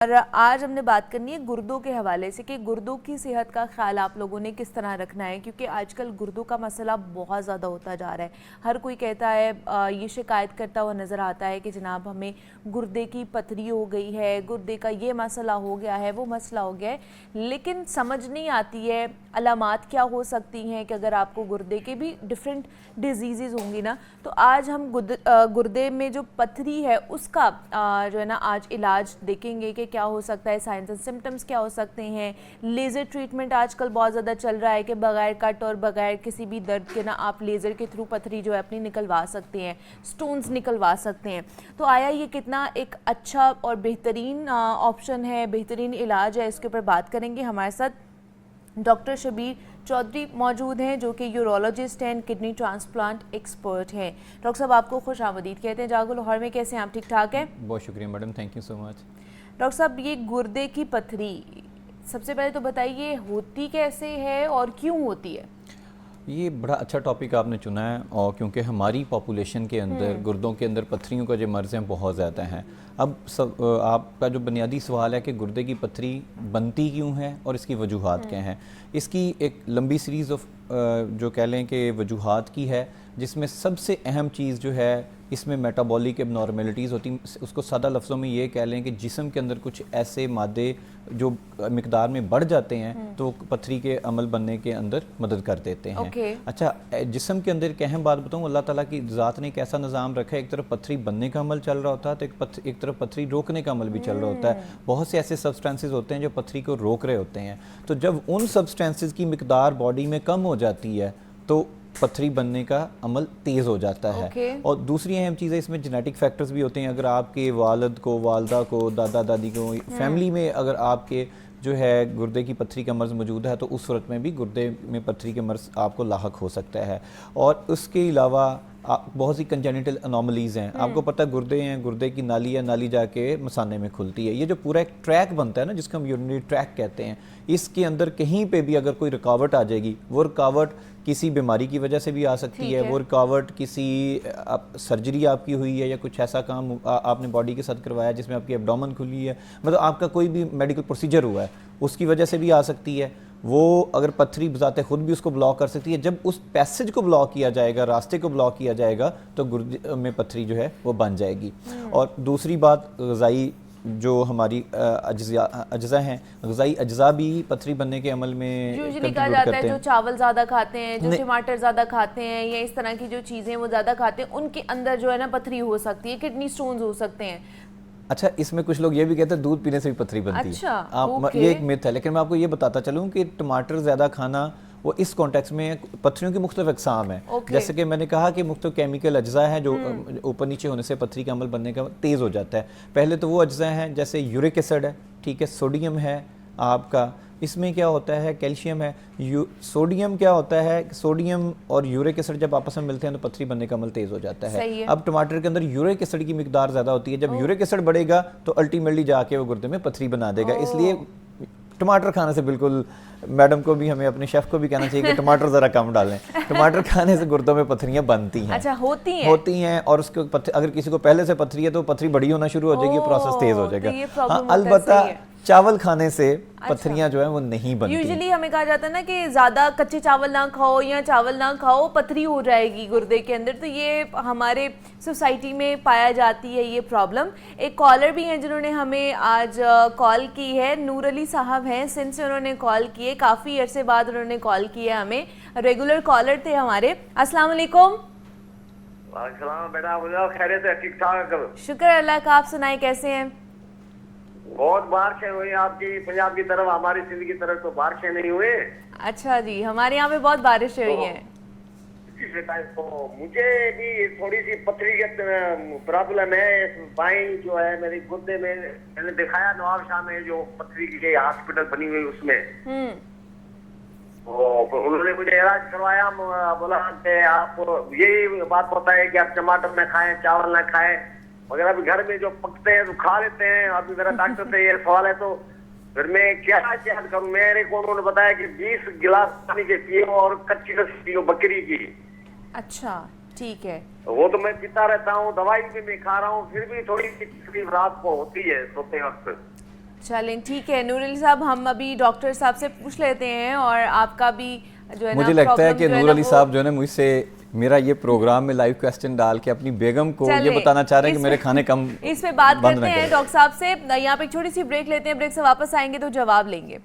और आज हमने बात करनी है गुर्दों के हवाले से कि गुर्दों की सेहत का ख्याल आप लोगों ने किस तरह रखना है, क्योंकि आजकल गुर्दों का मसला बहुत ज़्यादा होता जा रहा है। हर कोई कहता है, ये शिकायत करता हुआ नज़र आता है कि जनाब हमें गुर्दे की पथरी हो गई है, गुर्दे का ये मसला हो गया है, वो मसला हो गया है, लेकिन समझ नहीं आती है अलामात क्या हो सकती हैं कि अगर आपको गुर्दे के भी डिफरेंट डिजीज़ होंगी ना। तो आज हम गुर्दे में जो पथरी है उसका जो है ना आज इलाज देखेंगे कि क्या हो सकता है, साइंस एंड सिम्टम्स क्या हो सकते हैं। लेज़र ट्रीटमेंट आजकल बहुत ज़्यादा चल रहा है कि बगैर कट और बगैर किसी भी दर्द के ना आप लेज़र के थ्रू पथरी जो है अपनी निकलवा सकते हैं, स्टोन्स निकलवा सकते हैं। तो आया ये कितना एक अच्छा और बेहतरीन ऑप्शन है, बेहतरीन इलाज है, इसके ऊपर बात करेंगे। हमारे साथ डॉक्टर शबीर चौधरी मौजूद हैं जो कि यूरोलॉजिस्ट हैं, किडनी ट्रांसप्लांट एक्सपर्ट हैं। डॉक्टर साहब आपको खुश आमदीद कहते हैं जागो लाहौर में। कैसे हैं आप? ठीक ठाक हैं? बहुत शुक्रिया madam, thank you so much. Doctor साहब ये गुर्दे की पथरी सबसे पहले तो बताइए होती कैसे है और क्यों होती है? ये बड़ा अच्छा टॉपिक आपने चुना है, और क्योंकि हमारी पॉपुलेशन के अंदर गुर्दों के अंदर पथरियों का जो मर्ज़ हैं बहुत ज़्यादा हैं। अब सब आपका जो बुनियादी सवाल है कि गुर्दे की पथरी बनती क्यों है और इसकी वजूहात क्या हैं, इसकी एक लंबी सीरीज़ ऑफ जो कह लें कि वजूहात की है, जिसमें सबसे अहम चीज़ जो है इसमें मेटाबॉलिक एबनॉर्मेलिटीज़ होती हैं। उसको सादा लफ्ज़ों में ये कह लें कि जिस्म के अंदर कुछ ऐसे मादे जो मिकदार में बढ़ जाते हैं तो पथरी के अमल बनने के अंदर मदद कर देते हैं। अच्छा, जिस्म के अंदर एक अहम बात बताऊँ, अल्लाह ताला की ज़ात ने एक ऐसा निज़ाम रखा है, एक तरफ पथरी बनने का अमल चल रहा होता है तो एक तरफ पथरी रोकने का अमल भी चल रहा होता है। बहुत से ऐसे सब्सटेंसेस होते हैं जो पथरी को रोक रहे होते हैं। तो जब उन सब्सटेंसेस की मिकदार बॉडी में कम हो जाती है तो पथरी बनने का अमल तेज़ हो जाता है। और दूसरी अहम चीज़ है, इसमें जेनेटिक फैक्टर्स भी होते हैं। अगर आपके वालिद को, वालदा को, दादा दादी को, फैमिली में अगर आपके जो है गुर्दे की पथरी का मर्ज़ मौजूद है तो उस सूरत में भी गुर्दे में पथरी के मर्ज़ आपको लाहक हो सकता है। और उसके अलावा बहुत सी कंजेनिटल अनोमलीज़ हैं। आपको पता है गुर्दे हैं, गुर्दे की नाली है, नाली जाके मसाने में खुलती है। ये जो पूरा एक ट्रैक बनता है ना, जिसको हम यूरिनरी ट्रैक कहते हैं, इसके अंदर कहीं पे भी अगर कोई रुकावट आ जाएगी, वो रुकावट किसी बीमारी की वजह से भी आ सकती है, वो रुकावट किसी सर्जरी आपकी हुई है या कुछ ऐसा काम आपने बॉडी के साथ करवाया जिसमें आपकी एब्डोमेन खुली है, मतलब आपका कोई भी मेडिकल प्रोसीजर हुआ है, उसकी वजह से भी आ सकती है। वो अगर पथरी बजाते खुद भी उसको ब्लॉक कर सकती है। जब उस पैसेज को ब्लॉक किया जाएगा, रास्ते को ब्लॉक किया जाएगा, तो गुर्दे में पथरी जो है वो बन जाएगी। और दूसरी बात, ग़िज़ाई जो हमारी अज्जा हैं, ग़िज़ाई अज्जा भी पथरी बनने के अमल में यूजुअली कहा जाता है जो चावल ज़्यादा खाते हैं, जो टमाटर ज़्यादा खाते हैं या इस तरह की जो चीज़ें वो ज़्यादा खाते हैं, उनके अंदर जो है ना पथरी हो सकती है, किडनी स्टोन्स हो सकते हैं। अच्छा, इसमें कुछ लोग ये भी कहते हैं दूध पीने से भी पथरी बनती है। आप ये एक मिथ है, लेकिन मैं आपको ये बताता चलूँ कि टमाटर ज़्यादा खाना वो इस कॉन्टेक्स्ट में पथरियों की मुख्तलिफ अक़साम है। जैसे कि मैंने कहा कि मुख्तलिफ केमिकल अज्जा है जो ऊपर नीचे होने से पथरी का अमल बनने का तेज़ हो जाता है। पहले तो वो अज्जा हैं जैसे यूरिक एसिड है, ठीक है, सोडियम है आपका, इसमें क्या होता है, कैल्शियम है। सोडियम क्या होता है, सोडियम और यूरिक एसिड जब आपस में मिलते हैं तो पथरी बनने का अमल तेज़ हो जाता है। अब टमाटर के अंदर यूरिक एसिड की मिकदार ज़्यादा होती है। जब यूरिक एसिड बढ़ेगा तो अल्टीमेटली जाके वो गुर्दे में पथरी बना देगा। इसलिए टमाटर खाने से बिल्कुल, मैडम को भी, हमें अपने शेफ़ को भी कहना चाहिए कि टमाटर ज़रा कम डालें। टमाटर खाने से गुर्दों में पथरियाँ बनती हैं। अच्छा, होती हैं। और उसके अगर किसी को पहले से पथरी है तो पथरी बड़ी होना शुरू हो जाएगी, प्रोसेस तेज़ हो जाएगा। हाँ, अलबत्ता चावल खाने से पथरियाँ जो है वो नहीं बनती। यूजुअली हमें कहा जाता है ना कि ज़्यादा कच्चे चावल ना खाओ या चावल ना खाओ, पथरी हो जाएगी गुर्दे के अंदर। तो ये हमारे सोसाइटी में पाया जाती है ये प्रॉब्लम। एक कॉलर भी हैं जिन्होंने हमें आज कॉल की है, नूर अली साहब हैं, सिंध से उन्होंने कॉल की है, काफ़ी अरसे बाद उन्होंने कॉल किया है हमें, रेगुलर कॉलर थे हमारे। अस्सलाम वालेकुम। बेटा खैरियत है? ठीक ठाक, शुक्र अल्लाह का। आप सुनाए कैसे हैं? बहुत बारिशें हुई आपकी पंजाब की तरफ, हमारी सिंध की तरफ तो बारिशें नहीं हुई। अच्छा जी, हमारे यहाँ पे बहुत बारिश हुई है। तो मुझे भी थोड़ी सी पथरी की प्रॉब्लम है। बाई जो है मेरी गुर्दे में, मैंने दिखाया नवाब शाह में जो पथरी की हॉस्पिटल बनी हुई उसमें, तो उन्होंने मुझे इलाज करवाया। बोला कि आप यही बात बताए कि आप टमाटर न खाएं, चावल न खाएं, मगर अभी घर में जो पकते हैं तो खा लेते हैं। अभी मेरा डॉक्टर से ये सवाल है तो फिर मैं क्या एहतियात करूं? मेरे को उन्होंने बताया कि 20 गिलास पानी के पियो और कच्ची लस्सी पियो बकरी की। अच्छा, ठीक है। वो तो मैं पीता रहता हूँ, दवाई भी मैं खा रहा हूँ, फिर भी थोड़ी सी तकलीफ रात को होती है सोते वक्त। चलें ठीक है नूर अली साहब, हम अभी डॉक्टर साहब से पूछ लेते हैं और आपका भी जो है ना मुझे लगता है problem कि जो है नूर ना अली वो- साहब जो है ना मुझसे मेरा ये प्रोग्राम में लाइव क्वेश्चन डाल के अपनी बेगम को ये चलें, बताना चाह रहे हैं कि इस मेरे पे- खाने कम इस पे बात बंद करते ना हैं करें। डॉक्टर साहब से। यहाँ पे एक छोटी सी ब्रेक लेते हैं, ब्रेक से वापस आएंगे तो जवाब लेंगे।